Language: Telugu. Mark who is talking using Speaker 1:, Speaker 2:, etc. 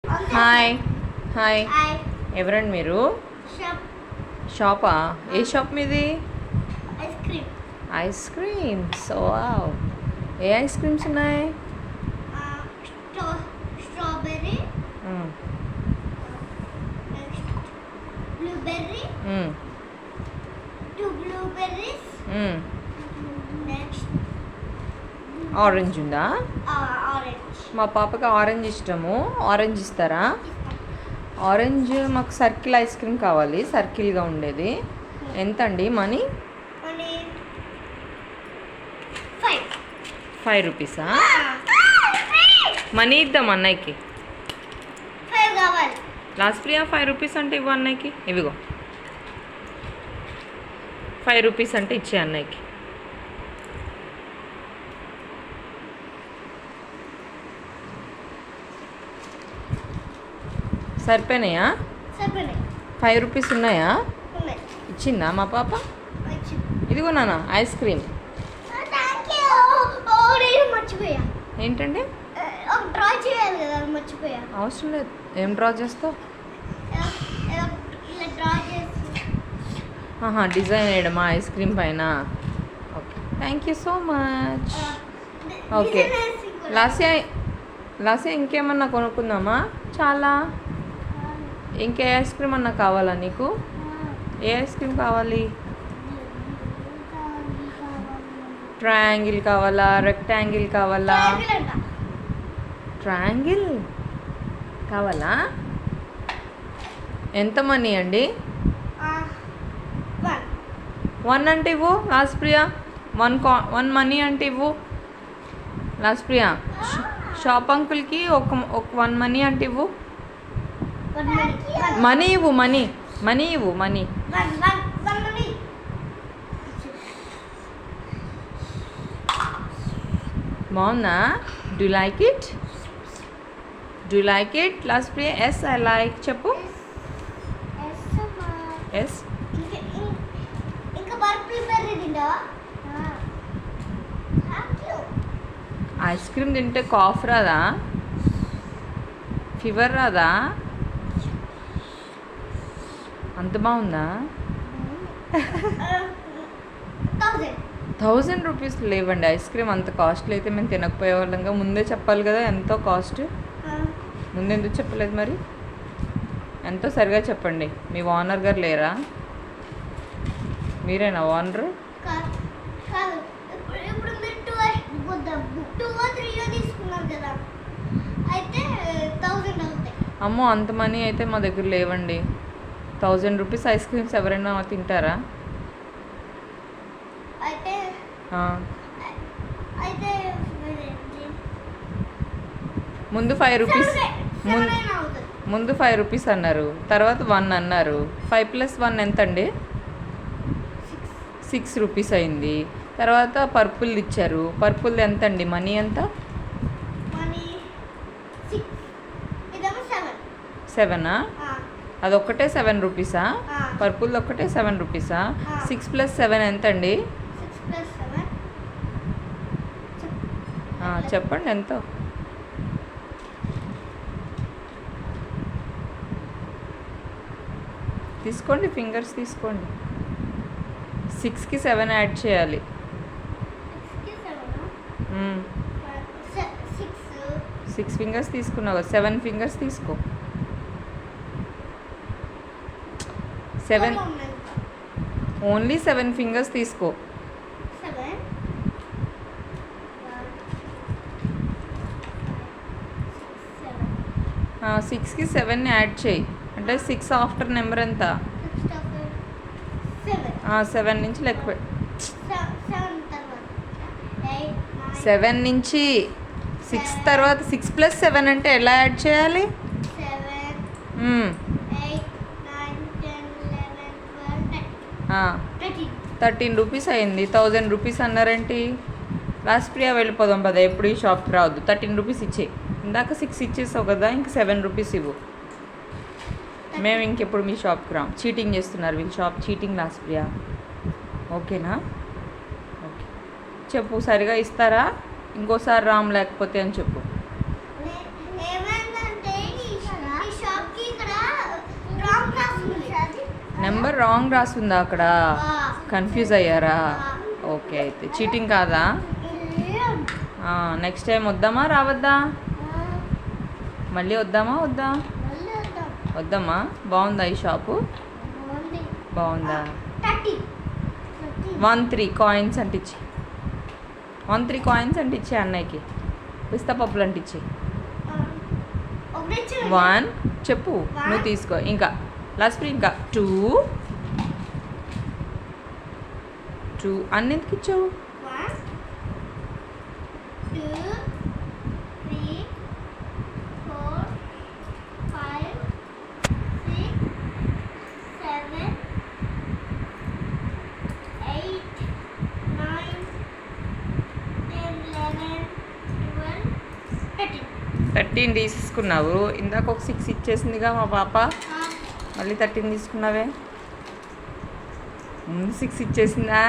Speaker 1: హాయ్ హాయ్
Speaker 2: హాయ్
Speaker 1: ఎవరండి మీరు?
Speaker 2: షాప్
Speaker 1: షాపా? ఏ షాప్ మీది?
Speaker 2: Ice cream
Speaker 1: ice creams. Wow, ఏ ఐస్ క్రీమ్స్ ఉన్నాయి?
Speaker 2: స్ట్రాబెర్రీ
Speaker 1: మ్మ్.
Speaker 2: నెక్స్ట్ బ్లూబెర్రీ
Speaker 1: మ్మ్.
Speaker 2: 2 బ్లూబెర్రీస్
Speaker 1: మ్మ్.
Speaker 2: నెక్స్ట్
Speaker 1: ఆరెంజ్ ఉందా?
Speaker 2: ఆరెంజ్
Speaker 1: మా పాపకి ఆరెంజ్ ఇష్టము. ఆరెంజ్ ఇస్తారా? ఆరెంజ్ మాకు సర్కిల్ ఐస్ క్రీమ్ కావాలి, సర్కిల్గా ఉండేది. ఎంత అండి మనీ?
Speaker 2: మనీ 5
Speaker 1: ₹5. మనీ ఇద్దాం అన్నయ్యకి.
Speaker 2: 5 కావాలి.
Speaker 1: లాస్ట్ ప్రియా ₹5 అంటే ఇవ్వు అన్నయ్యకి. ఇవిగో ₹5 అంటే ఇచ్చే అన్నయ్యకి. సరిపోయినాయా?
Speaker 2: సరిపోయినాయి.
Speaker 1: ₹5 ఉన్నాయా?
Speaker 2: ఉన్నాయి.
Speaker 1: ఇచ్చిందా మా పాప?
Speaker 2: వచ్చింది.
Speaker 1: ఇదిగో నాన్న ఐస్ క్రీమ్.
Speaker 2: Thank you. నేను మర్చిపోయా.
Speaker 1: ఏంటండి?
Speaker 2: ఒక డ్రా చేయాలి కదా, అది మర్చిపోయా.
Speaker 1: అవసరం లేదు. ఏం డ్రా చేస్తావు?
Speaker 2: ఇలా డ్రా చేసి
Speaker 1: డిజైన్ వేయడమా ఐస్ క్రీమ్ పైన? Okay, thank you so much. Okay, Lasya ఇంకేమన్నా కొనుక్కుందామా? చాలా. ఇంకే ఐస్ క్రీమ్ అన్నా కావాలా నీకు? ఏ ఐస్ క్రీమ్ కావాలి? ట్రయాంగిల్ కావాలా, రెక్టాంగిల్ కావాలా? ట్రయాంగిల్ కావాలా? ఎంత మనీ అండి? 1 అంటే ఇవ్వు లాస్ట్ ప్రియా. 1 మనీ అంటే ఇవ్వు లాస్ట్ ప్రియా. షాప్ అంకుల్కి ఒక 1 మనీ అంటే ఇవ్వు. మనీ ఇవ్వు, మనీ ఇవ్వు, మనీ. బాగుందా? Do like it? Last Priya. Yes I like చెప్పు. ఎస్.
Speaker 2: ఇంకా పర్పుల్ బెర్రీ తింటావా?
Speaker 1: ఐస్ క్రీమ్ తింటే కాఫ్ రాదా? ఫీవర్ రాదా? అంత బాగుందా? ₹1000 లేవండి ఐస్ క్రీమ్. అంత కాస్ట్లీ అయితే మేము తినకపోయేవాళ్ళంగా. ముందే చెప్పాలి కదా ఎంతో కాస్ట్. ముందెందుకు చెప్పలేదు మరి? ఎంతో సరిగా చెప్పండి. మీ ఓనర్ గారు లేరా? మీరేనా ఓనరు?
Speaker 2: కాదు. ఇప్పుడు మీరు 2 or 3 తీసుకున్నారు కదా, అయితే 1000 అవుతాయి.
Speaker 1: అమ్మో, అంత మనీ అయితే మా దగ్గర లేవండి. ₹1000 ఐస్ క్రీమ్స్ ఎవరైనా తింటారా?
Speaker 2: అయితే అయితే
Speaker 1: ముందు ₹5
Speaker 2: అవుతుంది.
Speaker 1: ముందు ₹5 అన్నారు, తర్వాత 1 అన్నారు. 5 + 1 ఎంత అండి? ₹6 అయింది. తర్వాత పర్పుల్ ఇచ్చారు. పర్పుల్ ఎంత అండి? మనీ ఎంత?
Speaker 2: మనీ 6. ఇదేమో 7.
Speaker 1: 7ఆ? అదొక్కటే ₹7.
Speaker 2: ఆ.
Speaker 1: పర్పుల్ ఒక్కటే ₹7. 6 + 7 ఎంత అండి?
Speaker 2: 6 + 7
Speaker 1: చెప్పండి ఎంతో. తీసుకోండి, ఫింగర్స్ తీసుకోండి. 6కి 7 యాడ్ చేయాలి.
Speaker 2: 6కి 7.
Speaker 1: 6 ఫింగర్స్ తీసుకున్నావు కదా, 7 ఫింగర్స్ తీసుకో. 7 ఓన్లీ 7 ఫింగర్స్ తీసుకో.
Speaker 2: 7
Speaker 1: 6కి 7 యాడ్ చేయి. అంటే 6 ఆఫ్టర్ నెంబర్ ఎంత? 7 నుంచి లెక్క పెట్టు. 7 నుంచి 6 తర్వాత 6 + 7 అంటే ఎలా యాడ్ చేయాలి? 13 అయింది. ₹1000 అన్నారేంటి? లాస్ట్ ప్రియా వెళ్ళిపోదాం పదా. ఎప్పుడు ఈ షాప్కి రావద్దు. ₹13 ఇచ్చేయి. ఇందాక 6 ఇచ్చేసావు కదా, ఇంక ₹7 ఇవ్వు. మేము ఇంకెప్పుడు మీ షాప్కి రాం. చీటింగ్ చేస్తున్నారు వీళ్ళు. Shop cheating last Priya. ఓకేనా? ఓకే చెప్పు, సరిగా ఇస్తారా? ఇంకోసారి రామ్ లేకపోతే అని చెప్పు.
Speaker 2: ఏమైందంటే
Speaker 1: నెంబర్ రాంగ్ రాసుందా అక్కడ? కన్ఫ్యూజ్ అయ్యారా? ఓకే, అయితే చీటింగ్ కాదా? నెక్స్ట్ టైం వద్దామా రావద్దా? మళ్ళీ వద్దామా వద్దా? వద్దామా? బాగుందా ఈ షాపు? బాగుందా? 1 3 కాయిన్స్ అంటించి 1 3 కాయిన్స్ అంటించి అన్నయ్యకి పిస్తా పప్పులు అంటించి 1 చెప్పు, నువ్వు తీసుకో. ఇంకా లాస్ట్ ఇంకా 2 అన్నింటికి ఇచ్చావు.
Speaker 2: 1 2 3 4 5 6 7 8 9 10 11 12 13
Speaker 1: 13 తీసుకున్నావు. ఇందాక ఒక 6 ఇచ్చేసిందిగా మా పాప. మళ్ళీ 13 తీసుకున్నావే. ముందు 6 ఇచ్చేసిందా?